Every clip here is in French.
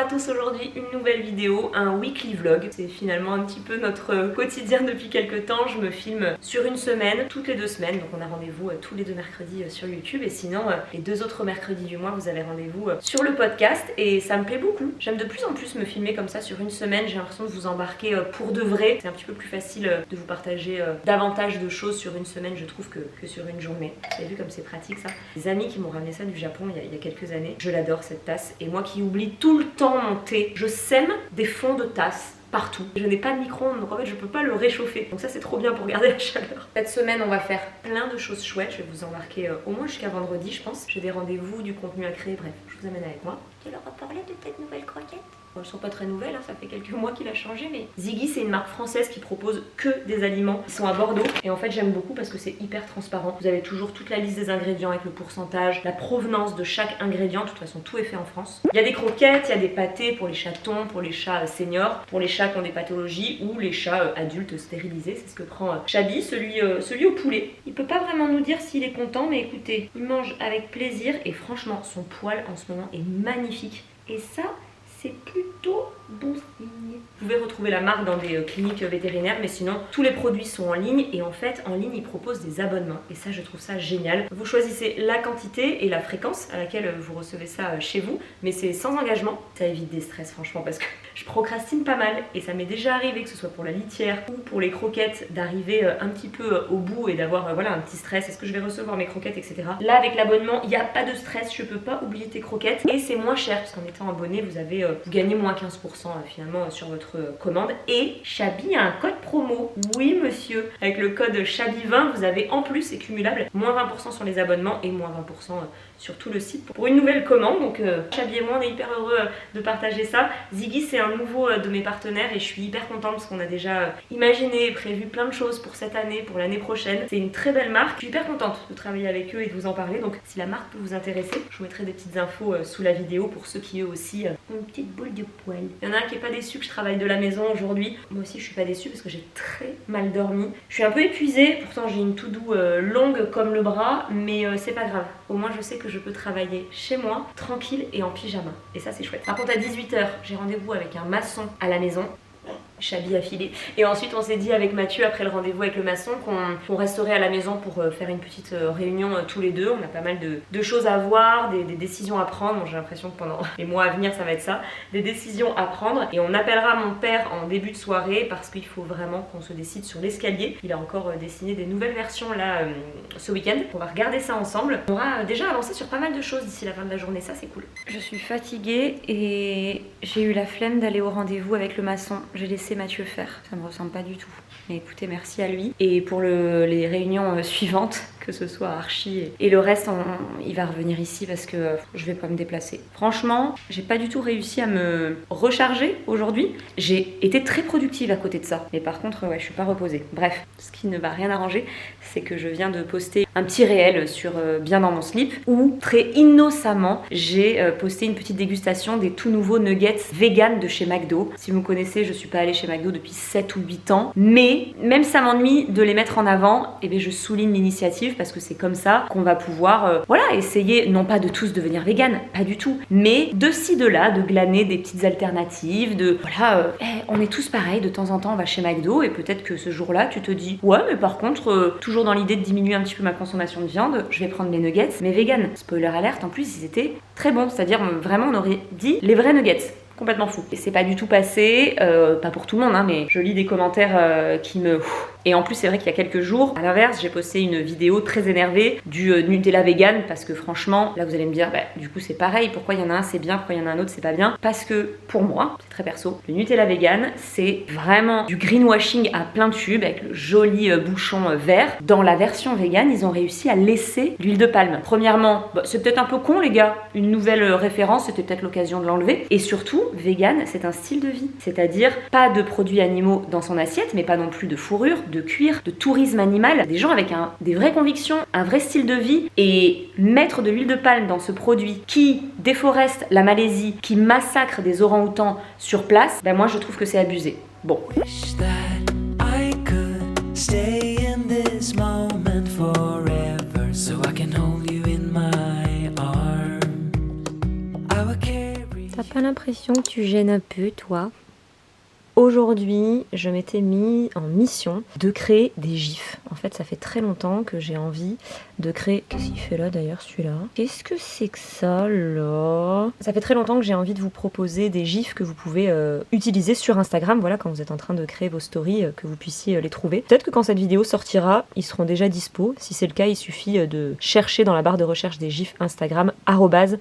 à tous, aujourd'hui une nouvelle vidéo, un weekly vlog. C'est finalement un petit peu notre quotidien depuis quelques temps. Je me filme sur une semaine, toutes les 2 semaines, donc on a rendez-vous tous les 2 mercredis sur YouTube. Et sinon, les 2 autres mercredis du mois, vous avez rendez-vous sur le podcast. Et ça me plaît beaucoup. J'aime de plus en plus me filmer comme ça sur une semaine. J'ai l'impression de vous embarquer pour de vrai. C'est un petit peu plus facile de vous partager davantage de choses sur une semaine, je trouve, que sur une journée. Vous avez vu comme c'est pratique ça? Des amis qui m'ont ramené ça du Japon il y a quelques années. Je l'adore cette tasse. Et moi qui oublie tout le temps mon thé, je sème des fonds de tasse partout. Je n'ai pas de micro-ondes, donc en fait je peux pas le réchauffer. Donc ça c'est trop bien pour garder la chaleur. Cette semaine on va faire plein de choses chouettes. Je vais vous embarquer au moins jusqu'à vendredi je pense. J'ai des rendez-vous, du contenu à créer, bref, je vous amène avec moi. Tu leur as parlé de cette nouvelle croquette? Bon, elles sont pas très nouvelles, hein, ça fait quelques mois qu'il a changé, mais Ziggy c'est une marque française qui propose que des aliments qui sont à Bordeaux. Et en fait j'aime beaucoup parce que c'est hyper transparent. Vous avez toujours toute la liste des ingrédients avec le pourcentage, la provenance de chaque ingrédient. De toute façon tout est fait en France. Il y a des croquettes, il y a des pâtés pour les chatons, pour les chats seniors, pour les chats qui ont des pathologies ou les chats adultes stérilisés. C'est ce que prend Chabi, celui au poulet. Il peut pas vraiment nous dire s'il est content, mais écoutez, il mange avec plaisir et franchement son poil en ce moment est magnifique. Et ça, c'est plutôt bon signe. Vous pouvez retrouver la marque dans des cliniques vétérinaires, mais sinon tous les produits sont en ligne et en fait en ligne ils proposent des abonnements et ça je trouve ça génial. Vous choisissez la quantité et la fréquence à laquelle vous recevez ça chez vous, mais c'est sans engagement. Ça évite des stress franchement parce que je procrastine pas mal et ça m'est déjà arrivé que ce soit pour la litière ou pour les croquettes d'arriver un petit peu au bout et d'avoir voilà un petit stress. Est-ce que je vais recevoir mes croquettes, etc. Là avec l'abonnement il n'y a pas de stress, je peux pas oublier tes croquettes et c'est moins cher parce qu'en étant abonné vous gagnez moins 15% finalement sur votre commande. Et Chabi a un code promo. Oui monsieur, avec le code Chabi20 vous avez en plus, c'est cumulable, moins 20% sur les abonnements et moins 20% sur tout le site pour une nouvelle commande. Donc Chabi et moi on est hyper heureux de partager ça. Ziggy c'est un nouveau de mes partenaires et je suis hyper contente parce qu'on a déjà imaginé et prévu plein de choses pour cette année, pour l'année prochaine. C'est une très belle marque. Je suis hyper contente de travailler avec eux et de vous en parler. Donc si la marque peut vous intéresser, je vous mettrai des petites infos sous la vidéo pour ceux qui eux aussi ont une petite boule de poil. Il y en a un qui est pas déçu que je travaille de la maison aujourd'hui. Moi aussi je suis pas déçue parce que j'ai très mal dormi. Je suis un peu épuisée, pourtant j'ai une to-do longue comme le bras, mais c'est pas grave. Au moins je sais que je peux travailler chez moi, tranquille et en pyjama. Et ça c'est chouette. Par contre à 18 h, j'ai rendez-vous avec un maçon à la maison. Chabi affilé. Et ensuite on s'est dit avec Mathieu après le rendez-vous avec le maçon qu'on resterait à la maison pour faire une petite réunion tous les deux. On a pas mal de choses à voir, des décisions à prendre. Bon, j'ai l'impression que pendant les mois à venir ça va être ça. Des décisions à prendre. Et on appellera mon père en début de soirée parce qu'il faut vraiment qu'on se décide sur l'escalier. Il a encore dessiné des nouvelles versions là ce week-end. On va regarder ça ensemble. On aura déjà avancé sur pas mal de choses d'ici la fin de la journée. Ça c'est cool. Je suis fatiguée et j'ai eu la flemme d'aller au rendez-vous avec le maçon. J'ai laissé Mathieu faire, ça me ressemble pas du tout. Mais écoutez, merci à lui. Et pour les réunions suivantes, que ce soit Archie et le reste, il va revenir ici parce que je vais pas me déplacer. Franchement, j'ai pas du tout réussi à me recharger aujourd'hui. J'ai été très productive à côté de ça. Mais par contre, ouais, je suis pas reposée. Bref, ce qui ne va rien arranger, c'est que je viens de poster un petit réel sur Bien dans mon slip où très innocemment, j'ai posté une petite dégustation des tout nouveaux nuggets vegan de chez McDo. Si vous me connaissez, je suis pas allée chez McDo depuis 7 ou 8 ans. Mais même ça m'ennuie de les mettre en avant, et bien je souligne l'initiative parce que c'est comme ça qu'on va pouvoir voilà, essayer, non pas de tous devenir vegan, pas du tout, mais de ci, de là, de glaner des petites alternatives, de voilà, on est tous pareils, de temps en temps on va chez McDo et peut-être que ce jour-là tu te dis ouais mais par contre, toujours dans l'idée de diminuer un petit peu ma consommation de viande, je vais prendre mes nuggets, mais vegan. Spoiler alerte, en plus ils étaient très bons, c'est-à-dire vraiment on aurait dit les vrais nuggets. Complètement fou. Et c'est pas du tout passé, pas pour tout le monde, hein, mais je lis des commentaires qui me... Et en plus c'est vrai qu'il y a quelques jours, à l'inverse, j'ai posté une vidéo très énervée du Nutella vegan parce que franchement, là vous allez me dire, bah, du coup c'est pareil, pourquoi il y en a un c'est bien, pourquoi il y en a un autre c'est pas bien? Parce que pour moi, c'est très perso, le Nutella vegan c'est vraiment du greenwashing à plein tube avec le joli bouchon vert. Dans la version vegan, ils ont réussi à laisser l'huile de palme. Premièrement, bah, c'est peut-être un peu con les gars, une nouvelle référence, c'était peut-être l'occasion de l'enlever. Et surtout, vegan c'est un style de vie, c'est-à-dire pas de produits animaux dans son assiette, mais pas non plus de fourrure, de cuir, de tourisme animal, des gens avec des vraies convictions, un vrai style de vie. Et mettre de l'huile de palme dans ce produit qui déforeste la Malaisie, qui massacre des orang-outans sur place, ben moi je trouve que c'est abusé. Bon. Pas l'impression que tu gênes un peu, toi? Aujourd'hui, je m'étais mis en mission de créer des gifs. En fait, ça fait très longtemps que j'ai envie de créer... Qu'est-ce qu'il fait là d'ailleurs celui-là? Qu'est-ce que c'est que ça là? Ça fait très longtemps que j'ai envie de vous proposer des gifs que vous pouvez utiliser sur Instagram. Voilà, quand vous êtes en train de créer vos stories, que vous puissiez les trouver. Peut-être que quand cette vidéo sortira, ils seront déjà dispo. Si c'est le cas, il suffit de chercher dans la barre de recherche des gifs Instagram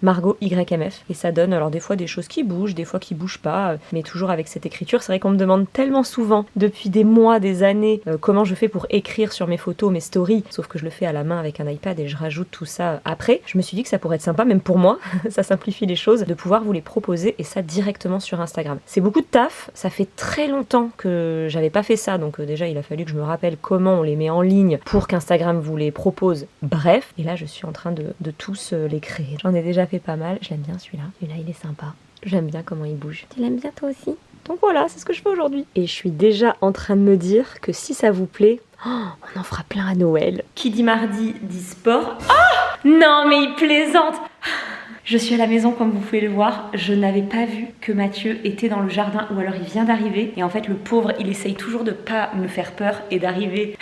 @margotymf et ça donne alors des fois des choses qui bougent, des fois qui bougent pas, mais toujours avec cette écriture. C'est vrai qu'on me demande tellement souvent depuis des mois, des années, comment je fais pour écrire sur mes photos, mes stories, sauf que je le fais à la main avec un iPad et je rajoute tout ça après. Je me suis dit que ça pourrait être sympa, même pour moi, ça simplifie les choses, de pouvoir vous les proposer et ça directement sur Instagram. C'est beaucoup de taf, ça fait très longtemps que j'avais pas fait ça, donc déjà il a fallu que je me rappelle comment on les met en ligne pour qu'Instagram vous les propose. Bref, et là je suis en train de tous les créer. J'en ai déjà fait pas mal, je l'aime bien celui-là. Celui-là il est sympa. J'aime bien comment il bouge. Tu l'aimes bien toi aussi? Donc voilà, c'est ce que je fais aujourd'hui. Et je suis déjà en train de me dire que si ça vous plaît, on en fera plein à Noël. Qui dit mardi dit sport. Oh non mais il plaisante. Je suis à la maison comme vous pouvez le voir, je n'avais pas vu que Mathieu était dans le jardin ou alors il vient d'arriver et en fait le pauvre il essaye toujours de pas me faire peur et d'arriver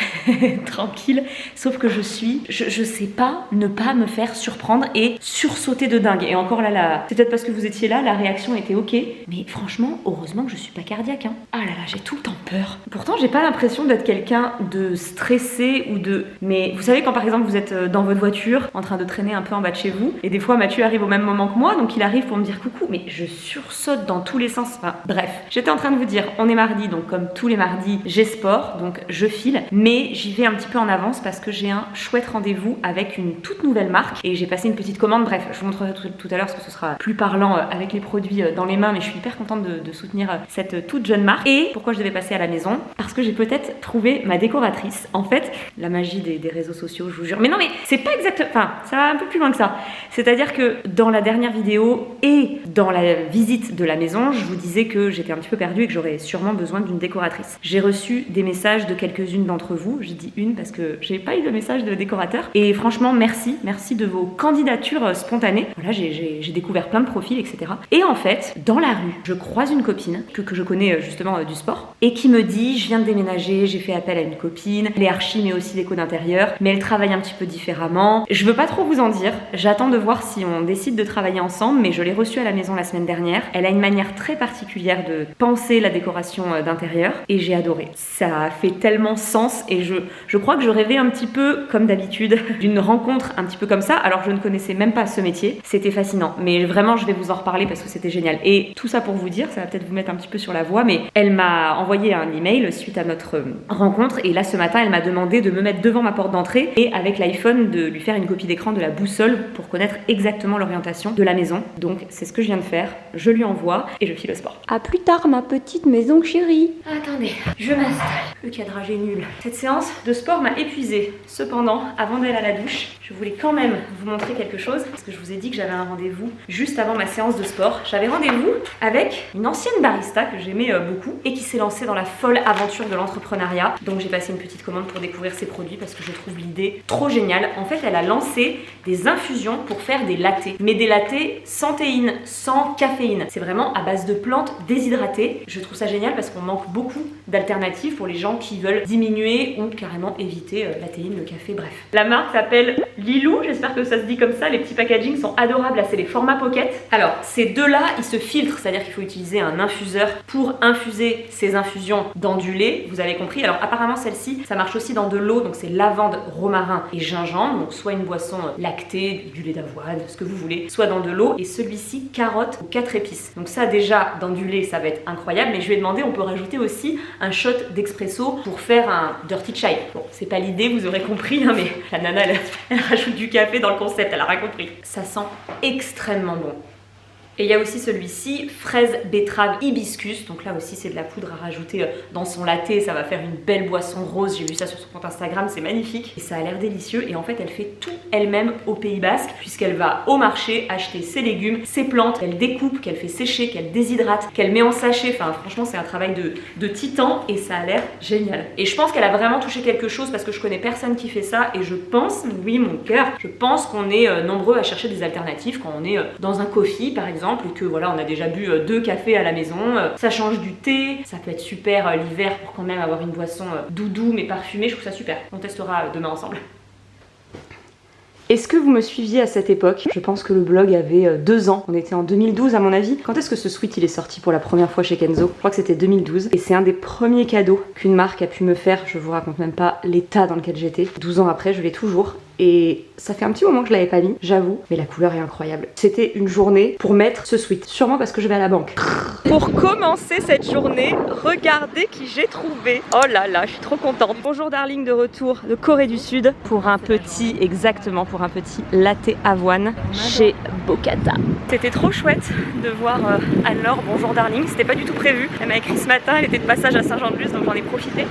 tranquille, sauf que je sais pas ne pas me faire surprendre et sursauter de dingue. Et encore là, c'est peut-être parce que vous étiez là, la réaction était ok, mais franchement heureusement que je suis pas cardiaque hein. Ah là là, j'ai tout le temps peur. Pourtant j'ai pas l'impression d'être quelqu'un de stressé ou de... Mais vous savez quand par exemple vous êtes dans votre voiture en train de traîner un peu en bas de chez vous et des fois Mathieu arrive au même moment que moi, donc il arrive pour me dire coucou, mais je sursaute dans tous les sens. Enfin, bref, j'étais en train de vous dire, on est mardi, donc comme tous les mardis, j'ai sport, donc je file, mais j'y vais un petit peu en avance parce que j'ai un chouette rendez-vous avec une toute nouvelle marque et j'ai passé une petite commande. Bref, je vous montrerai tout à l'heure parce que ce sera plus parlant avec les produits dans les mains, mais je suis hyper contente de soutenir cette toute jeune marque. Et pourquoi je devais passer à la maison? Parce que j'ai peut-être trouvé ma décoratrice. En fait, la magie des réseaux sociaux, je vous jure. Mais non, mais c'est pas exactement... Enfin, ça va un peu plus loin que ça. C'est-à-dire que dans la dernière vidéo et dans la visite de la maison, je vous disais que j'étais un petit peu perdue et que j'aurais sûrement besoin d'une décoratrice. J'ai reçu des messages de quelques-unes d'entre vous, j'ai dit une parce que j'ai pas eu de message de décorateur, et franchement merci de vos candidatures spontanées. Voilà, j'ai découvert plein de profils, etc. Et en fait, dans la rue, je croise une copine que je connais justement du sport, et qui me dit, je viens de déménager, j'ai fait appel à une copine, elle est archi mais aussi déco d'intérieur, mais elle travaille un petit peu différemment. Je veux pas trop vous en dire, j'attends de voir si on décide de travailler ensemble, mais je l'ai reçue à la maison la semaine dernière. Elle a une manière très particulière de penser la décoration d'intérieur et j'ai adoré. Ça a fait tellement sens et je crois que je rêvais un petit peu, comme d'habitude, d'une rencontre un petit peu comme ça. Alors je ne connaissais même pas ce métier, c'était fascinant, mais vraiment je vais vous en reparler parce que c'était génial. Et tout ça pour vous dire, ça va peut-être vous mettre un petit peu sur la voie, mais elle m'a envoyé un email suite à notre rencontre et là ce matin elle m'a demandé de me mettre devant ma porte d'entrée et avec l'iPhone de lui faire une copie d'écran de la boussole pour connaître exactement l'orientation de la maison. Donc c'est ce que je viens de faire, je lui envoie et je file au sport. A plus tard ma petite maison chérie. Attendez, je m'installe. Le cadrage est nul. Cette séance de sport m'a épuisée. Cependant, avant d'aller à la douche, je voulais quand même vous montrer quelque chose parce que je vous ai dit que j'avais un rendez-vous juste avant ma séance de sport. J'avais rendez-vous avec une ancienne barista que j'aimais beaucoup et qui s'est lancée dans la folle aventure de l'entrepreneuriat. Donc j'ai passé une petite commande pour découvrir ses produits parce que je trouve l'idée trop géniale. En fait, elle a lancé des infusions pour faire des lattés, mais des lattés sans théine, sans caféine. C'est vraiment à base de plantes déshydratées. Je trouve ça génial parce qu'on manque beaucoup d'alternatives pour les gens qui veulent diminuer ou carrément éviter la théine, le café, bref. La marque s'appelle Lilou, j'espère que ça se dit comme ça. Les petits packaging sont adorables, là c'est les formats pocket. Alors ces deux-là, ils se filtrent, c'est-à-dire qu'il faut utiliser un infuseur pour infuser ces infusions dans du lait, vous avez compris. Alors apparemment celle-ci, ça marche aussi dans de l'eau, donc c'est lavande, romarin et gingembre, donc soit une boisson lactée, du lait d'avoine, ce que vous voulez, soit dans de l'eau, et celui-ci carotte aux 4 épices. Donc ça déjà dans du lait ça va être incroyable, mais je lui ai demandé, on peut rajouter aussi un shot d'expresso pour faire un dirty chai. Bon, c'est pas l'idée, vous aurez compris, hein, mais la nana elle rajoute du café dans le concept, elle a rien compris. Ça sent extrêmement bon. Et il y a aussi celui-ci, fraise, betterave, hibiscus. Donc là aussi, c'est de la poudre à rajouter dans son latte. Ça va faire une belle boisson rose. J'ai vu ça sur son compte Instagram, c'est magnifique. Et ça a l'air délicieux. Et en fait, elle fait tout elle-même au Pays Basque, puisqu'elle va au marché acheter ses légumes, ses plantes, qu'elle découpe, qu'elle fait sécher, qu'elle déshydrate, qu'elle met en sachet. Enfin, franchement, c'est un travail de titan et ça a l'air génial. Et je pense qu'elle a vraiment touché quelque chose parce que je connais personne qui fait ça. Et je pense, oui, mon cœur, je pense qu'on est nombreux à chercher des alternatives quand on est dans un coffee, par exemple, exemple et que voilà, on a déjà bu 2 cafés à la maison. Ça change du thé, ça peut être super l'hiver pour quand même avoir une boisson doudou mais parfumée, je trouve ça super. On testera demain ensemble. Est-ce que vous me suiviez à cette époque? Je pense que le blog avait 2 ans, on était en 2012 à mon avis. Quand est-ce que ce sweat il est sorti pour la première fois chez Kenzo? Je crois que c'était 2012 et c'est un des premiers cadeaux qu'une marque a pu me faire. Je vous raconte même pas l'état dans lequel j'étais. 12 ans après, je l'ai toujours. Et ça fait un petit moment que je l'avais pas mis, j'avoue, mais la couleur est incroyable. C'était une journée pour mettre ce sweat, sûrement parce que je vais à la banque. Pour commencer cette journée, regardez qui j'ai trouvé. Oh là là, je suis trop contente. Bonjour Darling, de retour de Corée du Sud pour un petit, exactement pour un petit latte avoine chez Bocata. C'était trop chouette de voir Anne-Laure, bonjour Darling, c'était pas du tout prévu. Elle m'a écrit ce matin, elle était de passage à Saint-Jean-de-Luz, donc j'en ai profité.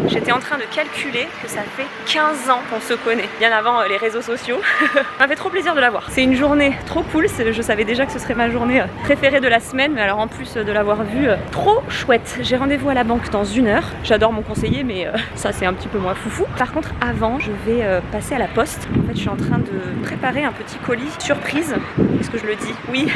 J'étais en train de calculer que ça fait 15 ans qu'on se connaît, bien avant les réseaux sociaux. Ça m'a fait trop plaisir de la voir. C'est une journée trop cool, je savais déjà que ce serait ma journée préférée de la semaine, mais alors en plus de l'avoir vue, trop chouette. J'ai rendez-vous à la banque dans 1 heure. J'adore mon conseiller, mais ça c'est un petit peu moins foufou. Par contre, avant, je vais passer à la poste. En fait, je suis en train de préparer un petit colis surprise. Est-ce que je le dis? Oui.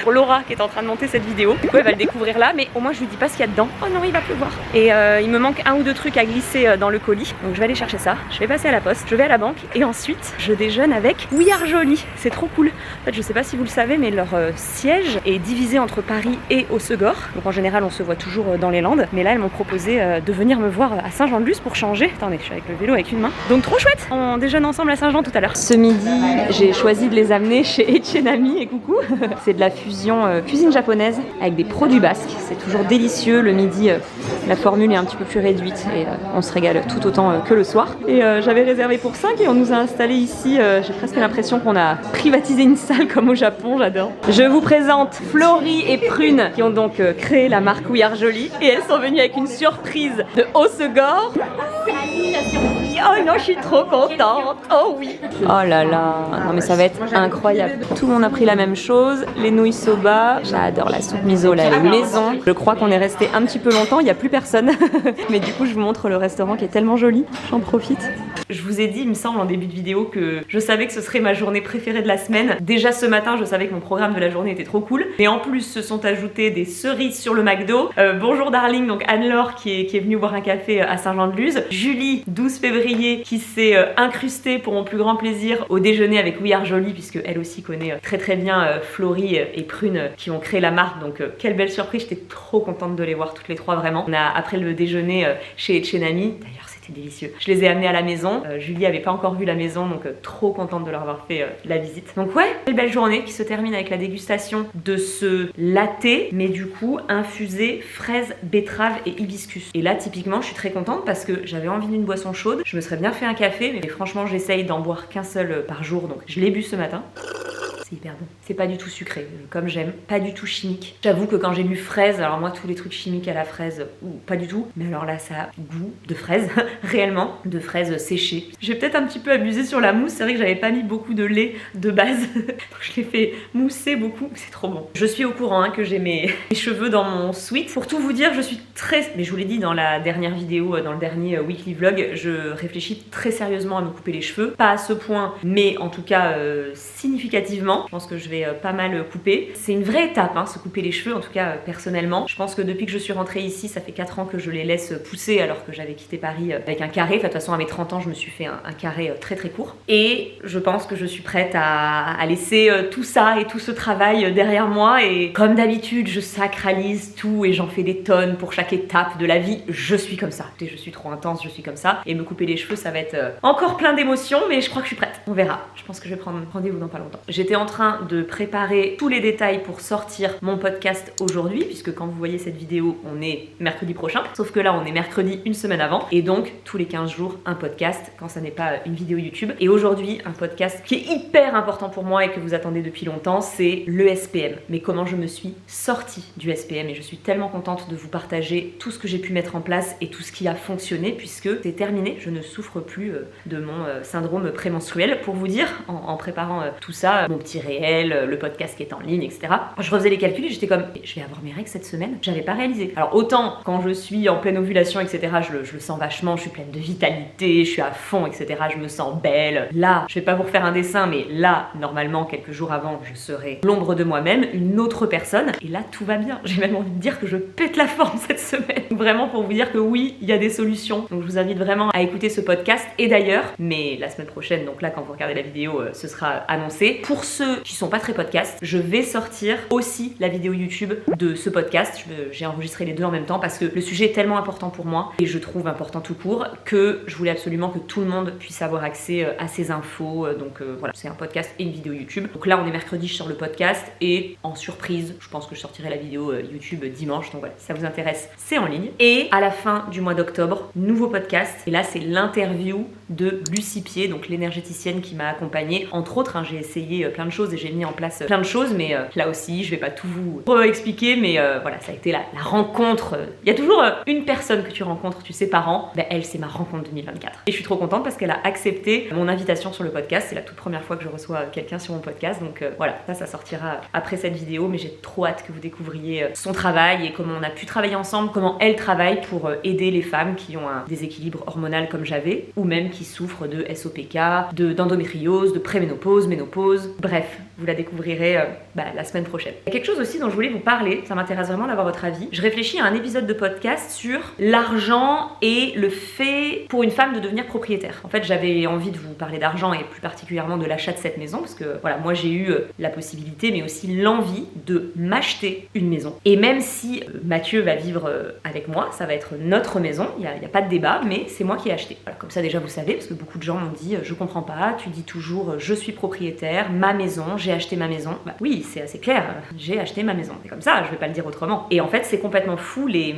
Pour Laura qui est en train de monter cette vidéo. Du coup, elle va le découvrir là, mais au moins je lui dis pas ce qu'il y a dedans. Oh non, il va pleuvoir. Et il me manque 1 ou 2 trucs à glisser dans le colis. Donc je vais aller chercher ça. Je vais passer à la poste, je vais à la banque et ensuite je déjeune avec We Are Jolly. C'est trop cool. En fait, je sais pas si vous le savez, mais leur siège est divisé entre Paris et Hossegor. Donc en général, on se voit toujours dans les Landes. Mais là, elles m'ont proposé de venir me voir à Saint-Jean-de-Luz pour changer. Attendez, je suis avec le vélo avec une main. Donc trop chouette. On déjeune ensemble à Saint-Jean tout à l'heure. Ce midi, j'ai choisi de les amener chez Echenami et coucou. C'est de la fusion cuisine japonaise avec des produits basques. C'est toujours délicieux. Le midi, la formule est un petit peu plus réduite et on se régale tout autant que le soir. Et j'avais réservé pour 5 et on nous a installé ici. J'ai presque l'impression qu'on a privatisé une salle comme au Japon. J'adore. Je vous présente Florie et Prune qui ont donc créé la marque We Are Jolly et elles sont venues avec une surprise de Hossegor. Oh non, je suis trop contente. Oh oui. Oh là là. Non mais ça va être incroyable. Tout le monde a pris la même chose. Les nouilles soba. J'adore la soupe miso, la maison. Je crois qu'on est resté un petit peu longtemps. Il n'y a plus personne. Mais du coup, je vous montre le restaurant qui est tellement joli. J'en profite. Je vous ai dit, il me semble en début de vidéo, que je savais que ce serait ma journée préférée de la semaine. Déjà ce matin, je savais que mon programme de la journée était trop cool. Et en plus, se sont ajoutées des cerises sur le McDo. Bonjour Darling, donc Anne-Laure qui est venue boire un café à Saint-Jean-de-Luz. Julie, 12 février, qui s'est incrustée pour mon plus grand plaisir au déjeuner avec We Are Jolly, puisque elle aussi connaît très très bien Florie et Prune qui ont créé la marque. Donc quelle belle surprise, j'étais trop contente de les voir toutes les trois vraiment. On a après le déjeuner chez Echenami. D'ailleurs, c'était délicieux. Je les ai amenés à la maison. Julie avait pas encore vu la maison, donc trop contente de leur avoir fait la visite. Donc ouais, quelle belle journée qui se termine avec la dégustation de ce latte, mais du coup infusé fraise, betterave et hibiscus. Et là, typiquement, je suis très contente parce que j'avais envie d'une boisson chaude. Je me serais bien fait un café, mais franchement, j'essaye d'en boire qu'un seul par jour, donc je l'ai bu ce matin. C'est hyper bon. C'est pas du tout sucré, comme j'aime. Pas du tout chimique. J'avoue que quand j'ai lu fraise, alors moi tous les trucs chimiques à la fraise, pas du tout. Mais alors là, ça a goût de fraise, réellement, de fraise séchée. J'ai peut-être un petit peu abusé sur la mousse. C'est vrai que j'avais pas mis beaucoup de lait de base. Donc je l'ai fait mousser beaucoup. C'est trop bon. Je suis au courant que j'ai mes cheveux dans mon sweat. Pour tout vous dire, je suis très... Mais je vous l'ai dit dans la dernière vidéo, dans le dernier weekly vlog, je réfléchis très sérieusement à me couper les cheveux. Pas à ce point, mais en tout cas significativement. Je pense que je vais pas mal couper. C'est une vraie étape, hein, se couper les cheveux, en tout cas personnellement. Je pense que depuis que je suis rentrée ici, ça fait 4 ans que je les laisse pousser alors que j'avais quitté Paris avec un carré. Enfin, de toute façon, à mes 30 ans, je me suis fait un carré très très court. Et je pense que je suis prête à laisser tout ça et tout ce travail derrière moi. Et comme d'habitude, je sacralise tout et j'en fais des tonnes pour chaque étape de la vie. Je suis comme ça. Je suis trop intense, je suis comme ça. Et me couper les cheveux, ça va être encore plein d'émotions, mais je crois que je suis prête. On verra. Je pense que je vais prendre rendez-vous dans pas longtemps. J'étais en train de préparer tous les détails pour sortir mon podcast aujourd'hui, puisque quand vous voyez cette vidéo, on est mercredi prochain. Sauf que là, on est mercredi une semaine avant. Et donc, tous les 15 jours, un podcast, quand ça n'est pas une vidéo YouTube. Et aujourd'hui, un podcast qui est hyper important pour moi et que vous attendez depuis longtemps, c'est le SPM. Mais comment je me suis sortie du SPM. Et je suis tellement contente de vous partager tout ce que j'ai pu mettre en place et tout ce qui a fonctionné, puisque c'est terminé. Je ne souffre plus de mon syndrome prémenstruel. Pour vous dire, en préparant tout ça, mon petit petits réels, le podcast qui est en ligne, etc. Je refaisais les calculs et j'étais comme, je vais avoir mes règles cette semaine. J'avais pas réalisé. Alors autant quand je suis en pleine ovulation, etc., je le sens vachement, je suis pleine de vitalité, je suis à fond, etc., je me sens belle. Là, je vais pas vous refaire un dessin, mais là, normalement, quelques jours avant, je serai l'ombre de moi-même, une autre personne, et là, tout va bien. J'ai même envie de dire que je pète la forme cette semaine. Vraiment pour vous dire que oui, il y a des solutions. Donc je vous invite vraiment à écouter ce podcast. Et d'ailleurs, mais la semaine prochaine, donc là, quand vous regardez la vidéo, ce sera annoncé. Pour ceux qui sont pas très podcast, je vais sortir aussi la vidéo YouTube de ce podcast. J'ai enregistré les deux en même temps parce que le sujet est tellement important pour moi et je trouve important tout court que je voulais absolument que tout le monde puisse avoir accès à ces infos. Donc voilà, c'est un podcast et une vidéo YouTube. Donc là, on est mercredi, je sors le podcast et en surprise, je pense que je sortirai la vidéo YouTube dimanche. Donc voilà, si ça vous intéresse, c'est en ligne. Et à la fin du mois d'octobre, nouveau podcast. Et là, c'est l'interview de Lucie Pied, donc l'énergéticienne qui m'a accompagnée. Entre autres, j'ai essayé plein de choses et j'ai mis en place plein de choses, mais là aussi, je vais pas tout vous expliquer, mais voilà, ça a été la rencontre. Il y a toujours une personne que tu rencontres, tu sais, par an. Ben, elle, c'est ma rencontre 2024. Et je suis trop contente parce qu'elle a accepté mon invitation sur le podcast. C'est la toute première fois que je reçois quelqu'un sur mon podcast, donc voilà, ça sortira après cette vidéo, mais j'ai trop hâte que vous découvriez son travail et comment on a pu travailler ensemble, comment elle travaille pour aider les femmes qui ont un déséquilibre hormonal comme j'avais, ou même qui souffrent de SOPK, d'endométriose, de préménopause, ménopause, bref, vous la découvrirez la semaine prochaine. Il y a quelque chose aussi dont je voulais vous parler, ça m'intéresse vraiment d'avoir votre avis. Je réfléchis à un épisode de podcast sur l'argent et le fait pour une femme de devenir propriétaire. En fait, j'avais envie de vous parler d'argent et plus particulièrement de l'achat de cette maison parce que voilà, moi j'ai eu la possibilité mais aussi l'envie de m'acheter une maison. Et même si Mathieu va vivre avec moi, ça va être notre maison, il n'y a pas de débat, mais c'est moi qui ai acheté. Voilà, comme ça déjà vous savez, parce que beaucoup de gens m'ont dit je comprends pas, tu dis toujours je suis propriétaire, ma maison, j'ai acheté ma maison. Bah oui, c'est assez clair, j'ai acheté ma maison. C'est comme ça, je vais pas le dire autrement. Et en fait, c'est complètement fou les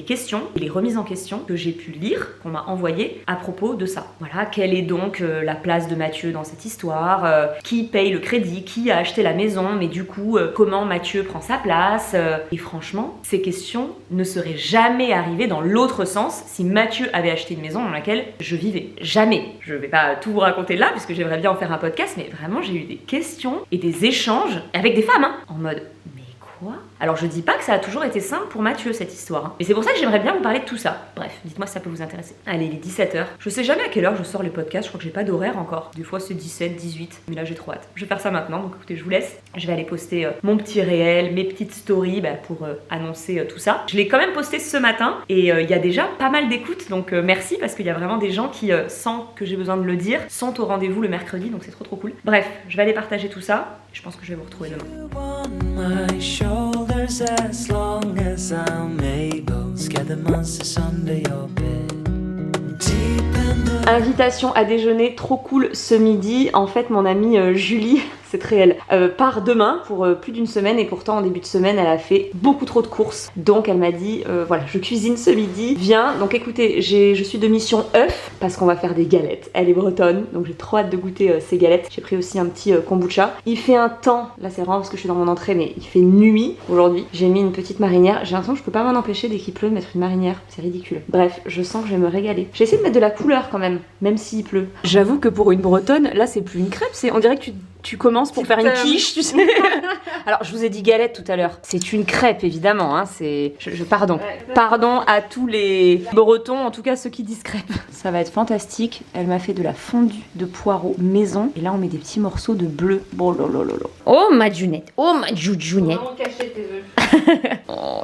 questions, les remises en question que j'ai pu lire, qu'on m'a envoyées à propos de ça. Voilà, quelle est donc la place de Mathieu dans cette histoire, qui paye le crédit, qui a acheté la maison, mais du coup, comment Mathieu prend sa place. Et franchement, ces questions ne seraient jamais arrivées dans l'autre sens si Mathieu avait acheté une maison dans laquelle je vivais. Jamais. Je vais pas tout vous raconter là, puisque j'aimerais bien en faire un podcast, mais vraiment, j'ai eu des questions et des échanges avec des femmes, hein, en mode quoi ? Alors je dis pas que ça a toujours été simple pour Mathieu cette histoire, hein. Mais c'est pour ça que j'aimerais bien vous parler de tout ça. Bref, dites-moi si ça peut vous intéresser. Allez, il est 17h. Je sais jamais à quelle heure je sors les podcasts, je crois que j'ai pas d'horaire encore. Des fois c'est 17, 18, mais là j'ai trop hâte. Je vais faire ça maintenant, donc écoutez, je vous laisse. Je vais aller poster mon petit réel, mes petites stories pour annoncer tout ça. Je l'ai quand même posté ce matin et il y a déjà pas mal d'écoutes, donc merci parce qu'il y a vraiment des gens qui, sans que j'ai besoin de le dire, sont au rendez-vous le mercredi, donc c'est trop cool. Bref, je vais aller partager tout ça. Je pense que je vais vous retrouver demain. As long as I'm able, scare the monsters under your bed. Invitation à déjeuner trop cool ce midi. En fait, mon amie Julie, c'est très elle, part demain pour plus d'une semaine et pourtant en début de semaine elle a fait beaucoup trop de courses. Donc elle m'a dit voilà, je cuisine ce midi, viens. Donc écoutez, je suis de mission œuf parce qu'on va faire des galettes. Elle est bretonne, donc j'ai trop hâte de goûter ces galettes. J'ai pris aussi un petit kombucha. Il fait un temps, là c'est vraiment parce que je suis dans mon entrée, mais il fait nuit aujourd'hui. J'ai mis une petite marinière. J'ai l'impression que je peux pas m'en empêcher dès qu'il pleut de mettre une marinière. C'est ridicule. Bref, je sens que je vais me régaler. J'ai essayé de mettre de la couleur quand même s'il pleut. J'avoue que pour une bretonne, là c'est plus une crêpe, on dirait que tu commences pour faire une quiche, tu sais. Alors, je vous ai dit galette tout à l'heure. C'est une crêpe, évidemment. Hein, pardon. Pardon à tous les Bretons, en tout cas ceux qui disent crêpe. Ça va être fantastique. Elle m'a fait de la fondue de poireaux maison. Et là, on met des petits morceaux de bleu. Bon, lolololo. Oh, ma Junette. Oh, ma Junette. Comment cacher tes œufs?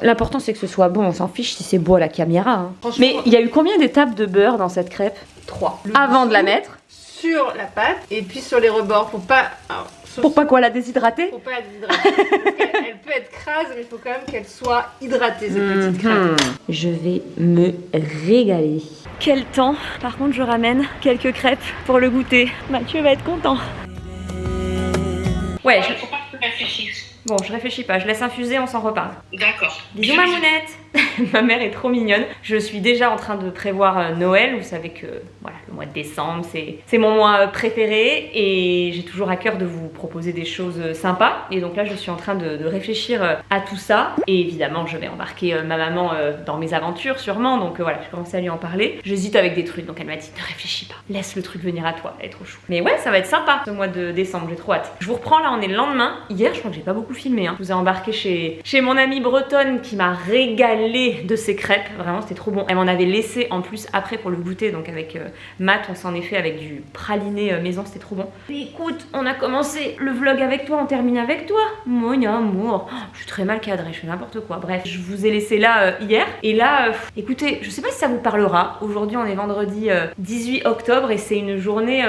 L'important, c'est que ce soit bon. On s'en fiche si c'est beau à la caméra. Hein. Mais il y a eu combien d'étapes de beurre dans cette crêpe? 3. Avant de la mettre. Sur la pâte et puis sur les rebords. Faut pas la déshydrater? Faut pas la déshydrater. Parce qu'elle peut être crase, mais il faut quand même qu'elle soit hydratée, cette petite crêpe. Je vais me régaler. Quel temps! Par contre, je ramène quelques crêpes pour le goûter. Mathieu va être content. Ouais, Faut pas que tu réfléchisses. Bon, je réfléchis pas. Je laisse infuser, on s'en reparle. D'accord. Bisous, ma mounette! Ma mère est trop mignonne. Je suis déjà en train de prévoir Noël. Vous savez que voilà, le mois de décembre, c'est mon mois préféré et j'ai toujours à cœur de vous proposer des choses sympas. Et donc là, je suis en train de réfléchir à tout ça. Et évidemment, je vais embarquer ma maman dans mes aventures sûrement. Donc voilà, j'ai commencé à lui en parler. J'hésite avec des trucs. Donc elle m'a dit, ne réfléchis pas. Laisse le truc venir à toi. Elle est trop chou. Mais ouais, ça va être sympa ce mois de décembre. J'ai trop hâte. Je vous reprends là, on est le lendemain. Hier, je crois que j'ai pas beaucoup filmé. Je vous ai embarqué chez mon amie bretonne qui m'a régalé de ses crêpes. Vraiment, c'était trop bon. Elle m'en avait laissé en plus après pour le goûter. Donc avec Matt, on s'en est fait avec du praliné maison. C'était trop bon. Mais écoute, on a commencé le vlog avec toi, on termine avec toi. Mon amour. Oh, je suis très mal cadrée, je fais n'importe quoi. Bref, je vous ai laissé là hier. Et là, écoutez, je sais pas si ça vous parlera. Aujourd'hui, on est vendredi 18 octobre et c'est une journée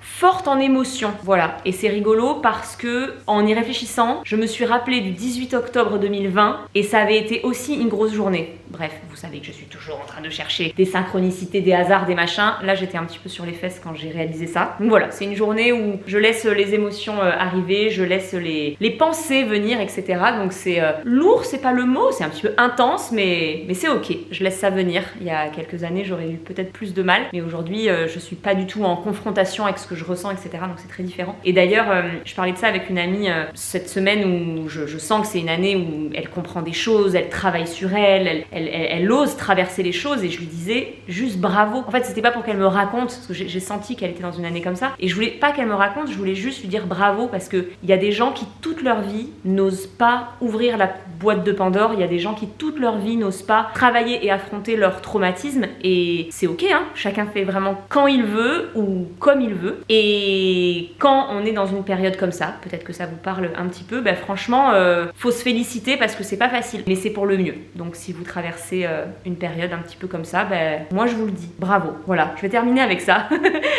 forte en émotions. Voilà. Et c'est rigolo parce que en y réfléchissant, je me suis rappelé du 18 octobre 2020 et ça avait été aussi une grosse journée. Bref, vous savez que je suis toujours en train de chercher des synchronicités, des hasards, des machins. Là, j'étais un petit peu sur les fesses quand j'ai réalisé ça. Donc voilà, c'est une journée où je laisse les émotions arriver, je laisse les pensées venir, etc. Donc c'est lourd, c'est pas le mot, c'est un petit peu intense, mais c'est ok. Je laisse ça venir. Il y a quelques années, j'aurais eu peut-être plus de mal, mais aujourd'hui, je suis pas du tout en confrontation avec ce que je ressens, etc. Donc c'est très différent. Et d'ailleurs, je parlais de ça avec une amie cette semaine où je sens que c'est une année où elle comprend des choses, elle travaille sur elle ose traverser les choses et je lui disais juste bravo. En fait, c'était pas pour qu'elle me raconte, parce que j'ai senti qu'elle était dans une année comme ça et je voulais pas qu'elle me raconte, je voulais juste lui dire bravo parce que il y a des gens qui toute leur vie n'osent pas ouvrir la boîte de Pandore, il y a des gens qui toute leur vie n'osent pas travailler et affronter leur traumatisme et c'est ok, hein, chacun fait vraiment quand il veut ou comme il veut et quand on est dans une période comme ça, peut-être que ça vous parle un petit peu, bah franchement, faut se féliciter parce que c'est pas facile, mais c'est pour le mieux. Donc si vous traversez une période un petit peu comme ça, ben moi je vous le dis, bravo. Voilà, je vais terminer avec ça.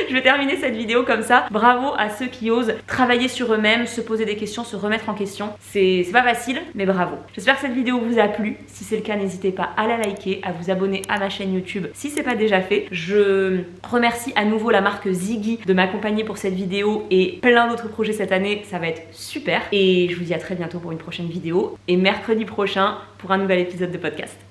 Je vais terminer cette vidéo comme ça. Bravo à ceux qui osent travailler sur eux-mêmes, se poser des questions, se remettre en question. C'est pas facile, mais bravo. J'espère que cette vidéo vous a plu. Si c'est le cas, n'hésitez pas à la liker, à vous abonner à ma chaîne YouTube si c'est pas déjà fait. Je remercie à nouveau la marque Ziggy de m'accompagner pour cette vidéo et plein d'autres projets cette année. Ça va être super. Et je vous dis à très bientôt pour une prochaine vidéo et mercredi prochain pour un nouvel épisode de podcast.